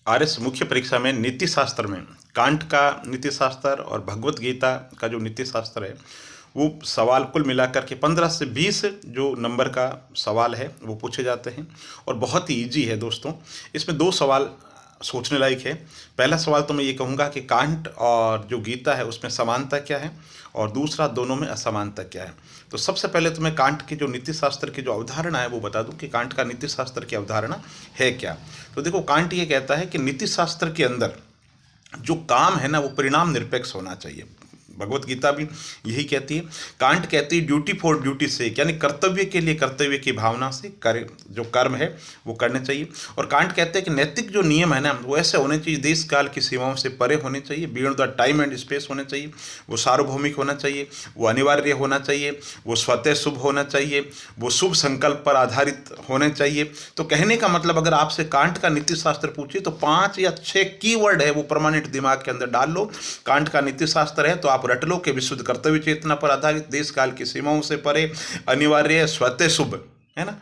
RS मुख्य परीक्षा में नीति शास्त्र में कांट का नीति शास्त्र और भगवत गीता का जो नीति शास्त्र है, वो सवाल कुल मिलाकर के 15 से 20 जो नंबर का सवाल है वो पूछे जाते हैं। और बहुत ही इजी है दोस्तों। इसमें दो सवाल सोचने लायक है। पहला सवाल तो मैं ये कहूँगा कि कांट और जो गीता है उसमें समानता क्या है, और दूसरा दोनों में असमानता क्या है। तो सबसे पहले तो मैं कांट की जो नीति शास्त्र की जो अवधारणा है वो बता दूं कि कांट का नीति शास्त्र की अवधारणा है क्या। तो देखो, कांट ये कहता है कि नीति शास्त्र के अंदर जो काम है ना वो परिणाम निरपेक्ष होना चाहिए। भगवत गीता भी यही कहती है। कांट कहती है ड्यूटी फॉर ड्यूटी से, यानी कर्तव्य के लिए कर्तव्य की भावना से कर जो कर्म है वो करने चाहिए। और कांट कहते हैं कि नैतिक जो नियम है ना वो ऐसे होने चाहिए, देश काल की सीमाओं से परे होने चाहिए, beyond the time and space होने चाहिए, वो सार्वभौमिक होना चाहिए, वो अनिवार्य होना चाहिए, वो स्वतः शुभ होना चाहिए, वो शुभ संकल्प पर आधारित होने चाहिए। तो कहने का मतलब, अगर आपसे कांट का नीति शास्त्र पूछिए तो 5 या 6 कीवर्ड है वो परमानेंट दिमाग के अंदर डाल लो। कांट का नीति शास्त्र है तो आप रट लो कि विशुद्ध कर्तव्य चेतना पर आधारित, देश काल की सीमाओं से परे, अनिवार्य, स्वतः शुभ, है ना।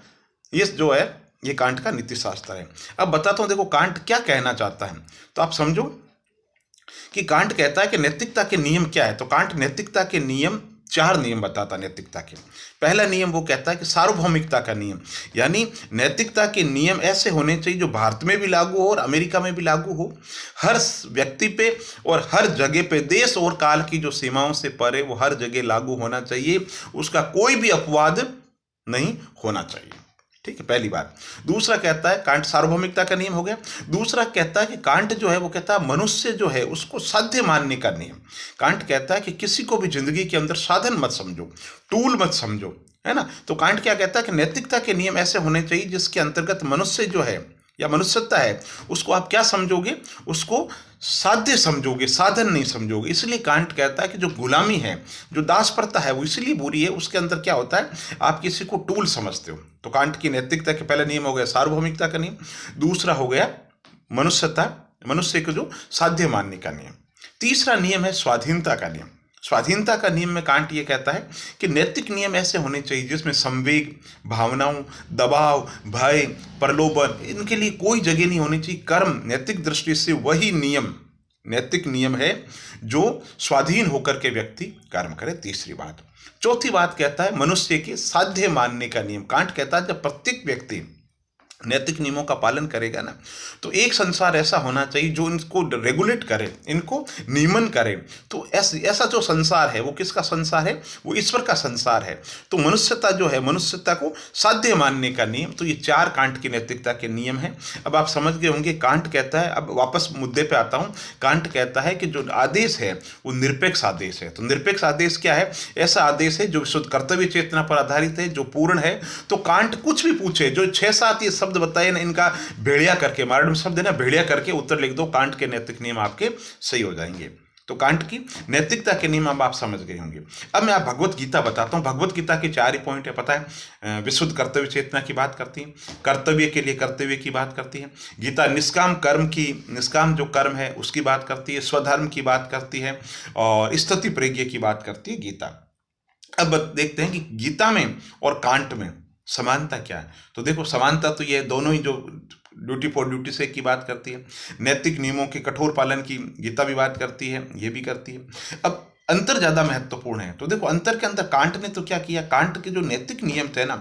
ये जो है ये कांट का नीति शास्त्र है। अब बताता हूं, देखो कांट क्या कहना चाहता है। तो आप समझो कि कांट कहता है कि नैतिकता के नियम क्या है। तो कांट नैतिकता के नियम 4 नियम बताता नैतिकता के। पहला नियम वो कहता है कि सार्वभौमिकता का नियम, यानी नैतिकता के नियम ऐसे होने चाहिए जो भारत में भी लागू हो और अमेरिका में भी लागू हो, हर व्यक्ति पे और हर जगह पे, देश और काल की जो सीमाओं से परे वो हर जगह लागू होना चाहिए, उसका कोई भी अपवाद नहीं होना चाहिए। ठीक है, पहली बात। दूसरा कहता है, कांट सार्वभौमिकता का नियम हो गया। दूसरा कहता है कि कांट जो है वो कहता है मनुष्य जो है उसको साध्य मानने का नियम। कांट कहता है कि किसी को भी जिंदगी के अंदर साधन मत समझो, टूल मत समझो, है ना। तो कांट क्या कहता है कि नैतिकता के नियम ऐसे होने चाहिए जिसके अंतर्गत मनुष्य जो है या मनुष्यता है उसको आप क्या समझोगे, उसको साध्य समझोगे, साधन नहीं समझोगे। इसलिए कांट कहता है कि जो गुलामी है, जो दास प्रथा है, वो इसलिए बुरी है। उसके अंदर क्या होता है, आप किसी को टूल समझते हो। तो कांट की नैतिकता के पहला नियम हो गया सार्वभौमिकता का नियम। दूसरा हो गया मनुष्यता, मनुष्य को जो साध्य मानने का नियम। तीसरा नियम है स्वाधीनता का नियम। स्वाधीनता का नियम में कांट ये कहता है कि नैतिक नियम ऐसे होने चाहिए जिसमें संवेग, भावनाओं, दबाव, भय, प्रलोभन, इनके लिए कोई जगह नहीं होनी चाहिए। कर्म नैतिक दृष्टि से वही नियम, नैतिक नियम है जो स्वाधीन होकर के व्यक्ति कर्म करे। तीसरी बात। चौथी बात कहता है मनुष्य के साध्य मानने का नियम। कांट कहता है जब प्रत्येक व्यक्ति नैतिक नियमों का पालन करेगा ना, तो एक संसार ऐसा होना चाहिए जो इनको रेगुलेट करे, इनको नियमन करे। तो ऐसा जो संसार है वो किसका संसार है, वो ईश्वर का संसार है। तो मनुष्यता जो है, मनुष्यता को साध्य मानने का नियम। तो ये 4 कांट की नैतिकता के नियम है। अब आप समझ गए होंगे कांट कहता है, अब वापस मुद्दे पे आता हूँ। कांट कहता है कि जो आदेश है वो निरपेक्ष आदेश है। तो निरपेक्ष आदेश क्या है, ऐसा आदेश है जो शुद्ध कर्तव्य चेतना पर आधारित है, जो पूर्ण है। तो कांट कुछ भी पूछे, जो 6-7 ये शब्द बताए ना, इनका भेड़िया करके, मारवाड़ी शब्द है ना, भेड़िया करके उत्तर लिख दो, कांट के नैतिक नियम आपके सही हो जाएंगे। तो कांट की नैतिकता के नियम अब आप समझ गए होंगे। अब मैं आप भगवत गीता बताता हूं। भगवत गीता के 4 ही पॉइंट है, पता है। विशुद्ध कर्तव्य चेतना की बात करती है, कर्तव्य के लिए कर्तव्य की बात करती है। गीता निष्काम कर्म की, निष्काम जो कर्म है उसकी बात करती है, स्वधर्म की बात करती है, और स्थिति प्रज्ञा की बात करती है गीता। अब देखते हैं कि गीता में और कांट में समानता क्या है। तो देखो, समानता तो ये दोनों ही जो ड्यूटी फॉर ड्यूटी से की बात करती है, नैतिक नियमों के कठोर पालन की गीता भी बात करती है, ये भी करती है। अब अंतर ज्यादा महत्वपूर्ण है। तो देखो, अंतर के अंदर कांट ने तो क्या किया, कांट के जो नैतिक नियम थे ना,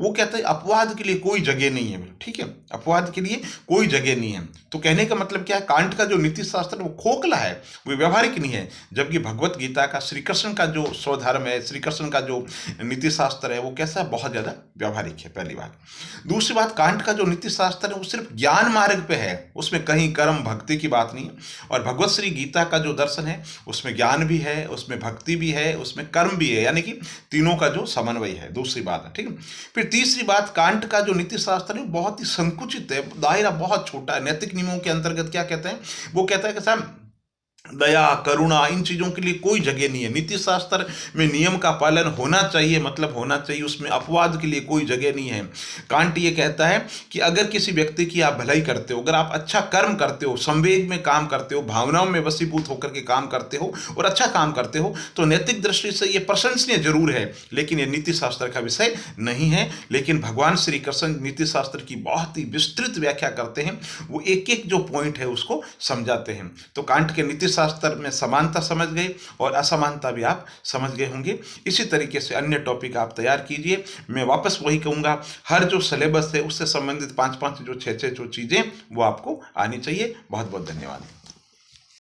वो कहते हैं अपवाद के लिए कोई जगह नहीं है। ठीक है, अपवाद के लिए कोई जगह नहीं है। तो कहने का मतलब क्या है, कांट का जो नीति शास्त्र वो खोखला है, वो व्यवहारिक नहीं है। जबकि भगवत गीता का, श्री कृष्ण का जो स्वधर्म है, श्री कृष्ण का जो नीति शास्त्र है, वो कैसा है, बहुत ज्यादा व्यवहारिक है, पहली बात। दूसरी बात, कांट का जो नीति शास्त्र है वो सिर्फ ज्ञान मार्ग पे है, उसमें कहीं कर्म भक्ति की बात नहीं है। और भगवत श्री गीता का जो दर्शन है उसमें ज्ञान भी है, उसमें भक्ति भी है, उसमें कर्म भी है, यानी कि तीनों का जो समन्वय है। दूसरी बात है, ठीक है। फिर तीसरी बात, कांट का जो नीति शास्त्र है बहुत ही संकुचित है, दायरा बहुत छोटा है। नैतिक नियमों के अंतर्गत क्या कहते हैं, वो कहता है कि साहब दया, करुणा, इन चीज़ों के लिए कोई जगह नहीं है। नीति शास्त्र में नियम का पालन होना चाहिए, मतलब होना चाहिए, उसमें अपवाद के लिए कोई जगह नहीं है। कांट ये कहता है कि अगर किसी व्यक्ति की आप भलाई करते हो, अगर आप अच्छा कर्म करते हो, संवेग में काम करते हो, भावनाओं में वशीभूत होकर के काम करते हो और अच्छा काम करते हो, तो नैतिक दृष्टि से ये प्रशंसनीय जरूर है, लेकिन ये नीति शास्त्र का विषय नहीं है। लेकिन भगवान श्री कृष्ण नीति शास्त्र की बहुत ही विस्तृत व्याख्या करते हैं, वो एक एक जो पॉइंट है उसको समझाते हैं। तो कांट के नीति शास्त्र में समानता समझ गए और असमानता भी आप समझ गए होंगे। इसी तरीके से अन्य टॉपिक आप तैयार कीजिए। मैं वापस वही कहूँगा, हर जो सिलेबस है उससे संबंधित 5-5 जो 6-6 जो चीज़ें वो आपको आनी चाहिए। बहुत बहुत धन्यवाद।